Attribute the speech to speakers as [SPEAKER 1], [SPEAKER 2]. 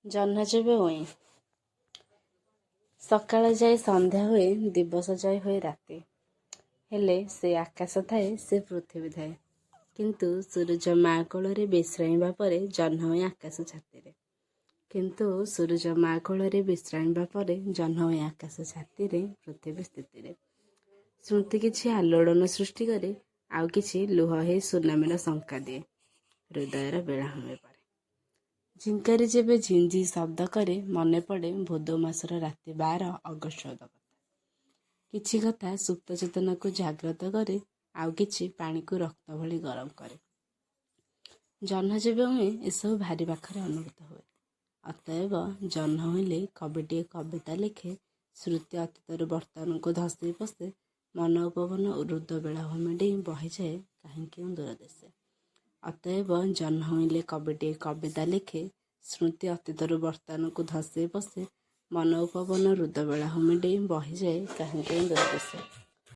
[SPEAKER 1] ଜହ୍ନ ଯେବେ ଉଇଁ ସକାଳ ଯାଏ ସନ୍ଧ୍ୟା ହୁଏ, ଦିବସ ଯାଏ ହୁଏ ରାତି। ହେଲେ ସେ ଆକାଶ ଥାଏ, ସେ ପୃଥିବୀ ଥାଏ। କିନ୍ତୁ ସୂରୁଜ ମା କୋଳରେ ବିଶ୍ରାମିବା ପରେ ଜହ୍ନ ହୁଏ ଆକାଶ ଛାତିରେ। କିନ୍ତୁ ସୂରୁଜ ମା କୋଳରେ ବିଶ୍ରାମିବା ପରେ ଜହ୍ନ ହୁଏ ଆକାଶ ଛାତିରେ, ପୃଥିବୀ ସ୍ଥିତିରେ। ସ୍ମୃତି କିଛି ଆଲୋଡ଼ନ ସୃଷ୍ଟି କରେ, ଆଉ କିଛି ଲୁହ ହେଇ ସୁନାମିର ଶଙ୍କା ଦିଏ। ହୃଦୟର ବେଳାଭୂମି ପରେ ଝିଙ୍କାରି ଯେବେ ଝିଞ୍ଜି ଶବ୍ଦ କରେ, ମନେ ପଡ଼େ ଭୋଦ ମାସର ରାତି 12 ଅଗଷ୍ଟ 14 କଥା। କିଛି କଥା ସୁପ୍ତ ଚେତନାକୁ ଜାଗ୍ରତ କରେ, ଆଉ କିଛି ପାଣିକୁ ରକ୍ତ ଭଳି ଗରମ କରେ। ଜହ୍ନ ଯେବେ ହୁଏ, ଏସବୁ ଭାରି ପାଖରେ ଅନୁଭୂତ ହୁଏ। ଅତଏବ ଜହ୍ନ ହୁଇଲେ କବିଟିଏ କବିତା ଲେଖେ, ସ୍ମୃତି ଅତୀତରୁ ବର୍ତ୍ତମାନକୁ ଧସି ପଶେ, ମନ ଉପବନ ରୁଦ୍ଧ ବେଳାଭୂମି ଡେଇଁ ବହିଯାଏ କାହିଁ କେଉଁ ଦୂର ଦେଶେ। ଅତଏବ ଜହ୍ନ ହୁଇଲେ କବିଟିଏ କବିତା ଲେଖେ, ସ୍ମୃତି ଅତୀତରୁ ବର୍ତ୍ତମାନକୁ ଧସି ପଶେ, ମନ ଉପବନ ରୁଦ୍ଧ ବେଳାଭୂମି ଡେଇଁ ବହିଯାଏ କାହିଁ କେଉଁ ଦୂର ଦେଶେ।